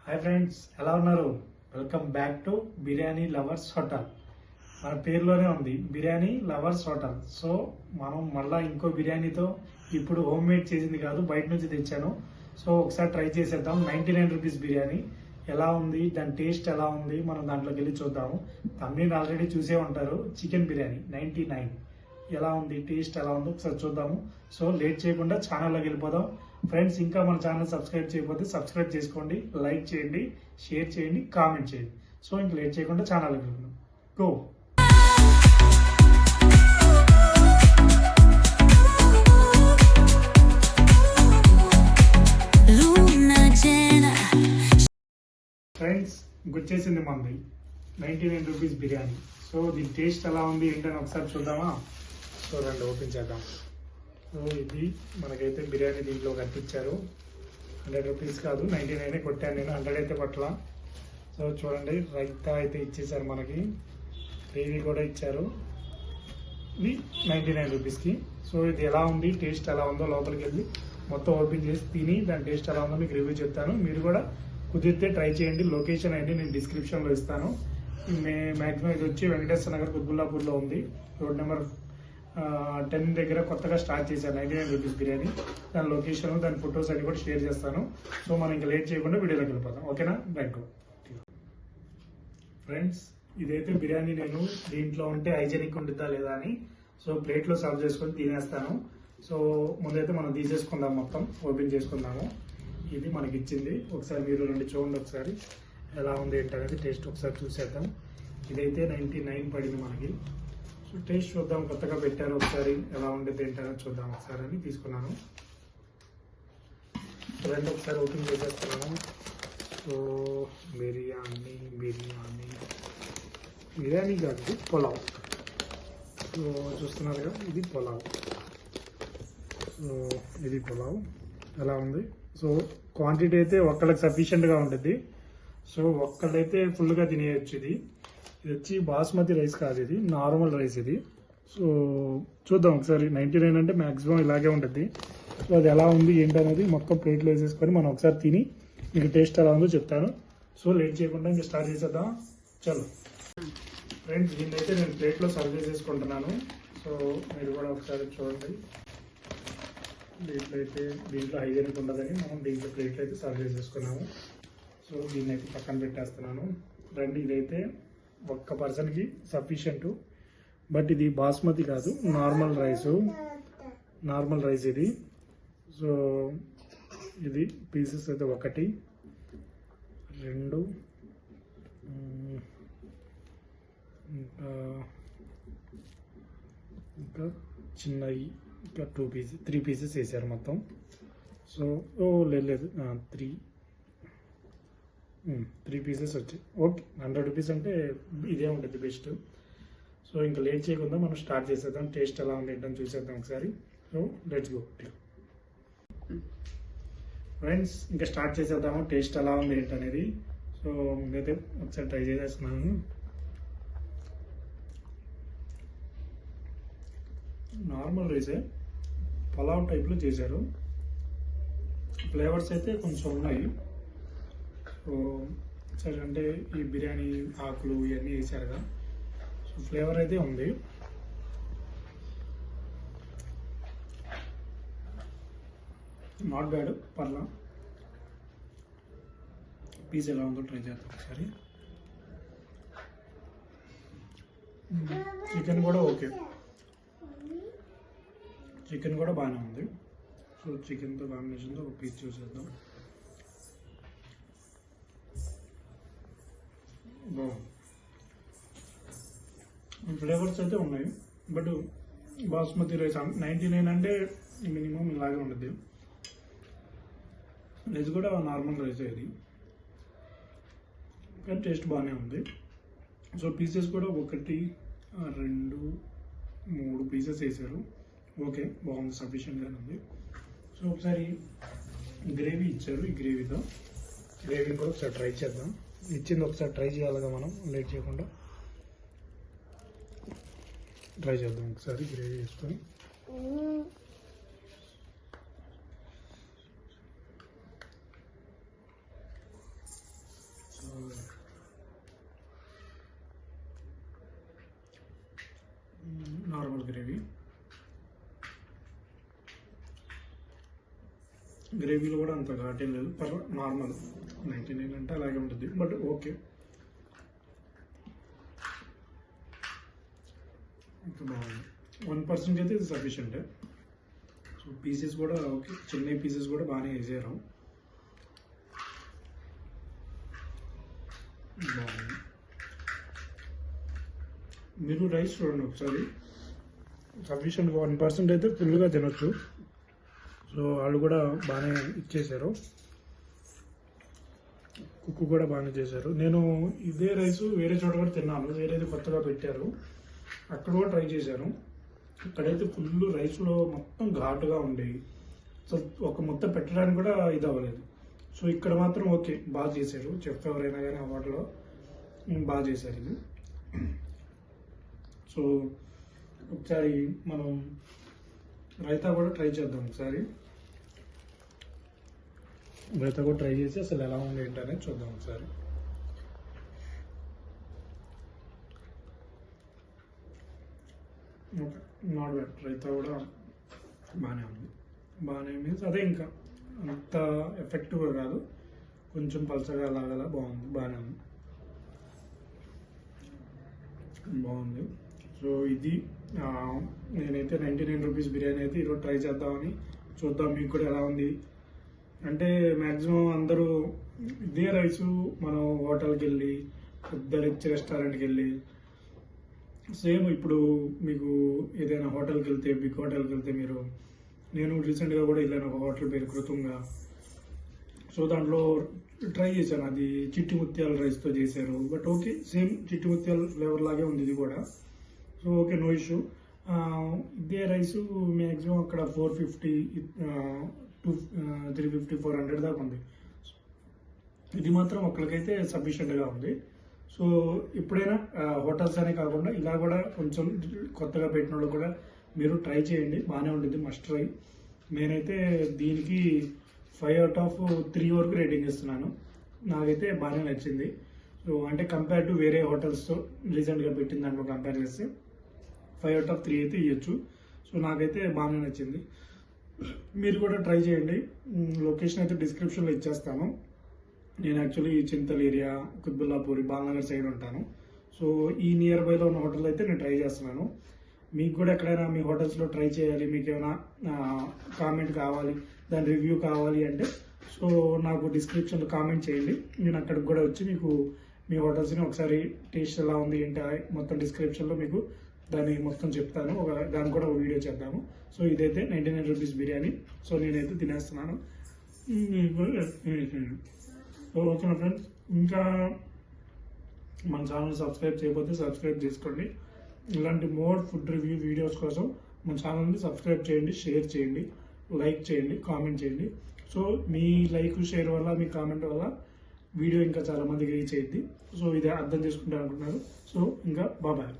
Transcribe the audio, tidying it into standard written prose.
Hi friends, ఎలా ఉన్నారు? Welcome back to biryani lovers hotel. మన పేరులోనే ఉంది బిర్యానీ లవర్స్ హోటల్. సో మనం మళ్ళీ ఇంకో బిర్యానీతో, ఇప్పుడు హోమ్ మేడ్ చేసింది కాదు, బయట నుంచి తెచ్చాను. సో ఒకసారి ట్రై చేసేద్దాం. 99 రూపీస్ బిర్యానీ ఎలా ఉంది, దాని టేస్ట్ ఎలా ఉంది, మనం దాంట్లోకి వెళ్ళి చూద్దాము. తమ్ముని ఆల్రెడీ చూసే ఉంటారు. చికెన్ బిర్యానీ 99 ఎలా ఉంది, టేస్ట్ ఎలా ఉందో ఒకసారి చూద్దాము. సో లేట్ చేయకుండా ఛానల్లోకి వెళ్ళిపోదాం. ఫ్రెండ్స్, ఇంకా మన ఛానల్ సబ్స్క్రైబ్ చేయకపోతే సబ్స్క్రైబ్ చేసుకోండి, లైక్ చేయండి, షేర్ చేయండి, కామెంట్ చేయండి. సో ఇంక లేట్ చేయకుండా ఛానల్లోకి వెళ్దాం. గో. ఫ్రెండ్స్, గుచ్చేసింది మంది 99 రూపీస్ బిర్యానీ. సో దీని టేస్ట్ ఎలా ఉంది ఏంటని ఒకసారి చూద్దామా? సో రెండు ఓపెన్ చేద్దాం. సో ఇది మనకైతే బిర్యానీ దీంట్లో కట్టించారు. 100 రూపీస్ కాదు, 99 కొట్టాను నేను, 100 అయితే కొట్టలా. సో చూడండి, రైతా అయితే ఇచ్చేసారు మనకి, గ్రేవీ కూడా ఇచ్చారు. ఇది 99 రూపీస్కి. సో ఇది ఎలా ఉంది, టేస్ట్ ఎలా ఉందో లోపలికి వెళ్ళి మొత్తం ఓపెన్ చేసి తిని దాని టేస్ట్ ఎలా ఉందో మీకు రివ్యూ చెప్తాను. మీరు కూడా కుదిరితే ట్రై చేయండి. లొకేషన్ అయితే నేను డిస్క్రిప్షన్లో ఇస్తాను. మ్యాక్సిమం ఇది వచ్చి వెంకటేశ్వర నగర్ కుత్బుల్లాపూర్లో ఉంది. రోడ్ నెంబర్ 10 దగ్గర కొత్తగా స్టార్ట్ చేశాను 99 రూపీస్ బిర్యానీ. దాని లొకేషన్, దాని ఫొటోస్ అన్ని కూడా షేర్ చేస్తాను. సో మనం ఇంకా లేట్ చేయకుండా వీడియోలోకి వెళ్ళిపోతాం. ఓకేనా? రైట్. ఫ్రెండ్స్, ఇదైతే బిర్యానీ నేను దీంట్లో ఉంటే హైజెనిక్ ఉంటుందా లేదా అని సో ప్లేట్లో సర్వ్ చేసుకొని తినేస్తాను. సో ముందైతే మనం తీసేసుకుందాం, మొత్తం ఓపెన్ చేసుకుందాము. ఇది మనకి ఇచ్చింది. ఒకసారి మీరు రెండు చూడండి, ఒకసారి ఎలా ఉంది ఏంటనేది టేస్ట్ ఒకసారి చూసేద్దాం. ఇదైతే 99 పడింది మనకి. సో టేస్ట్ చూద్దాం, కొత్తగా పెట్టారు, ఒకసారి ఎలా ఉండేది ఏంటనేది చూద్దాం ఒకసారి అని తీసుకున్నాను. రెండు ఒకసారి ఓపెన్ చేసేస్తున్నాను. సో బిర్యానీ కాదు, పులావ్. సో చూస్తున్నారు కదా, ఇది పులావ్. సో ఇది పులావ్ ఎలా ఉంది. సో క్వాంటిటీ అయితే ఒక్కళ్ళకి సఫిషియెంట్గా ఉంటుంది. సో ఒక్కళ్ళైతే ఫుల్గా తినేయచ్చు. ఇది వచ్చి బాస్మతి రైస్ కాదు, ఇది నార్మల్ రైస్ ఇది. సో చూద్దాం ఒకసారి. 99 అంటే మ్యాక్సిమం ఇలాగే ఉంటుంది. సో అది ఎలా ఉంది ఏంటనేది మొత్తం ప్లేట్లో వేసేసుకొని మనం ఒకసారి తిని మీకు టేస్ట్ ఎలా ఉందో చెప్తాను. సో లేట్ చేయకుండా ఇంకా స్టార్ట్ చేసేద్దాం. చలో ఫ్రెండ్స్, దీన్ని అయితే నేను ప్లేట్లో సర్వ్ చేసేసుకుంటున్నాను. సో మీరు కూడా ఒకసారి చూడండి. దీంట్లో హైజెనిక్ ఉండదని మనం దీంట్లో ప్లేట్లో అయితే సర్వ్ చేసేసుకున్నాము. సో దీన్ని అయితే పక్కన పెట్టేస్తున్నాను. రండి, ఇదైతే ఒక్క పర్సన్కి సఫిషియంట్. బట్ ఇది బాస్మతి కాదు, నార్మల్ రైస్ ఇది. సో ఇది పీసెస్ అయితే 1 2 ఇంకా చిన్నవి ఇంకా 3 పీసెస్ వేసారు మొత్తం. సో లేదు 3 పీసెస్ వచ్చాయి. ఓకే, 100 రూపీస్ అంటే ఇదే ఉంటుంది బెస్ట్. సో ఇంకా లేట్ చేయకుండా మనం స్టార్ట్ చేసేద్దాం. టేస్ట్ ఎలా ఉంది ఏంటని చూసేద్దాం ఒకసారి. So let's go. ఫ్రెండ్స్, ఇంకా స్టార్ట్ చేసేద్దాము. టేస్ట్ ఎలా ఉంది ఏంటనేది. సో ముందైతే ఒకసారి ట్రై చేసేస్తున్నాను. నార్మల్ రైసే, పలావ్ టైప్లో చేశారు. ఫ్లేవర్స్ అయితే కొంచెం ఉన్నాయి. సో సరే, అంటే ఈ బిర్యానీ ఆకులు ఇవన్నీ వేసారుగా, సో ఫ్లేవర్ అయితే ఉంది. నాట్ బ్యాడ్, పర్లా. పీస్ ఎలా ఉందో ట్రై చేద్దాం ఒకసారి. చికెన్ కూడా ఓకే, చికెన్ కూడా బాగానే ఉంది. సో చికెన్తో కాంబినేషన్తో ఒక పీస్ చూసేద్దాం. ఫ్లేవర్స్ అయితే ఉన్నాయి. బట్ బాస్మతి రైస్ 99 అంటే మినిమం ఇలాగే ఉంటుంది. ఇది కూడా నార్మల్ రైస్ ఇది, కానీ టేస్ట్ బాగానే ఉంది. సో పీసెస్ కూడా 1 2 3 పీసెస్ వేసారు. ఓకే, బాగుంది, సఫిషియెంట్గానే ఉంది. సో ఒకసారి గ్రేవీ ఇచ్చారు. ఈ గ్రేవీ కూడా ఒకసారి ట్రై చేద్దాం. ఇచ్చింది ఒకసారి ట్రై చేయాలిగా మనం, లేట్ చేయకుండా ట్రై చేద్దాం ఒకసారి గ్రేవీ వేసుకొని. గ్రేవీలో కూడా అంత ఘాటేం లేదు, నార్మల్ 99 అంటే అలాగే ఉంటుంది, బట్ ఓకే. ఇంకా బాగుంది. 1% అయితే ఇది సఫిషియంట్. సో పీసెస్ కూడా ఓకే, చిన్న పీసెస్ కూడా బాగానే వేసారు. బాగుంది. మీరు రైస్ చూడండి ఒకసారి, సఫిషియంట్గా 1% అయితే ఫుల్గా తినొచ్చు. సో వాళ్ళు కూడా బాగానే ఇచ్చేసారు, కుక్ కూడా బాగానే చేశారు. నేను ఇదే రైస్ వేరే చోట కూడా తిన్నాను, వేరేది కొత్తగా పెట్టారు, అక్కడ కూడా ట్రై చేశాను. అక్కడైతే ఫుల్ రైస్లో మొత్తం ఘాటుగా ఉండేవి, సో ఒక ముద్ద పెట్టడానికి కూడా ఇది అవ్వలేదు. సో ఇక్కడ మాత్రం ఓకే, బాగా చేశారు. చెఫ్ ఎవరైనా కానీ ఆ వాటిలో బాగా చేశారు ఇది. సో ఒకసారి మనం రైతా కూడా ట్రై చేద్దాం. ఒకసారి రైతా కూడా ట్రై చేసి అసలు ఎలా ఉంది ఏంటనేది చూద్దాం ఒకసారి. Okay, not bad. రైతా కూడా బాగానే ఉంది. బాగానే మీన్స్ అదే, ఇంకా అంత ఎఫెక్టివ్గా కాదు, కొంచెం పలచగా లాగలా బాగుంది, బాగానే ఉంది, బాగుంది. సో ఇది నేనైతే 99 రూపీస్ బిర్యానీ అయితే ఈరోజు ట్రై చేద్దామని, చూద్దాం మీకు కూడా ఎలా ఉంది. అంటే మ్యాక్సిమం అందరూ ఇదే రైసు మనం హోటల్కి వెళ్ళి, పెద్ద రిచ్ రెస్టారెంట్కి వెళ్ళి, సేమ్ ఇప్పుడు మీకు ఏదైనా హోటల్కి వెళ్తే, బిగ్ హోటల్కి వెళ్తే మీరు, నేను రీసెంట్గా కూడా వెళ్ళాను ఒక హోటల్ పేరు కృతంగా. సో దాంట్లో ట్రై చేశాను, అది చిట్టి ముత్యాల రైస్తో చేశారు, బట్ ఓకే, సేమ్ చిట్టి ముత్యాల ఫ్లేవర్ లాగే ఉంది ఇది కూడా. So okay, no issue. ఇదే రైసు మ్యాక్సిమం అక్కడ 450 to 350, 400 దాకా ఉంది. ఇది మాత్రం ఒకరికైతే సఫిషియెంట్గా ఉంది. సో ఎప్పుడైనా హోటల్స్ అనే కాకుండా ఇలా కూడా కొంచెం కొత్తగా పెట్టిన వాళ్ళు కూడా మీరు ట్రై చేయండి, బాగానే ఉంటుంది, మస్ట్ ట్రై. నేనైతే దీనికి 5/3 వరకు రేటింగ్ ఇస్తున్నాను. నాకైతే బాగానే నచ్చింది. సో అంటే కంపేర్ టు వేరే హోటల్స్తో రీసెంట్గా పెట్టిన దాంట్లో కంపేర్ చేస్తే 5/3 అయితే ఇవ్వచ్చు. సో నాకైతే బాగానే నచ్చింది. మీరు కూడా ట్రై చేయండి. లొకేషన్ అయితే డిస్క్రిప్షన్లో ఇచ్చేస్తాను. నేను actually Chintal area, కుత్బుల్లాపూరి, Balanagar side ఉంటాను. సో ఈ నియర్ బైలో ఉన్న హోటల్ అయితే నేను ట్రై చేస్తున్నాను. మీకు కూడా ఎక్కడైనా మీ హోటల్స్లో ట్రై చేయాలి, మీకు ఏమైనా కామెంట్ కావాలి, దాని రివ్యూ కావాలి అంటే సో నాకు డిస్క్రిప్షన్లో కామెంట్ చేయండి. నేను అక్కడికి కూడా వచ్చి మీకు మీ హోటల్స్ని ఒకసారి టేస్ట్ ఎలా ఉంది ఏంటి మొత్తం డిస్క్రిప్షన్లో మీకు దాన్ని మొత్తం చెప్తాను. దాన్ని కూడా ఒక వీడియో చేద్దాము. సో ఇదైతే 99 రూపీస్ బిర్యానీ. సో నేనైతే తినేస్తున్నాను. సో ఓకేనా ఫ్రెండ్స్, ఇంకా మన ఛానల్ సబ్స్క్రైబ్ చేయకపోతే సబ్స్క్రైబ్ చేసుకోండి. ఇలాంటి మోర్ ఫుడ్ రివ్యూ వీడియోస్ కోసం మన ఛానల్ని సబ్స్క్రైబ్ చేయండి, షేర్ చేయండి, లైక్ చేయండి, కామెంట్ చేయండి. సో మీ లైక్, షేర్ వల్ల, మీ కామెంట్ వల్ల వీడియో ఇంకా చాలా మందికి రీచ్ అయ్యింది. సో ఇది అర్థం చేసుకుంటారు అనుకుంటున్నారు. సో ఇంకా బాబాయ్.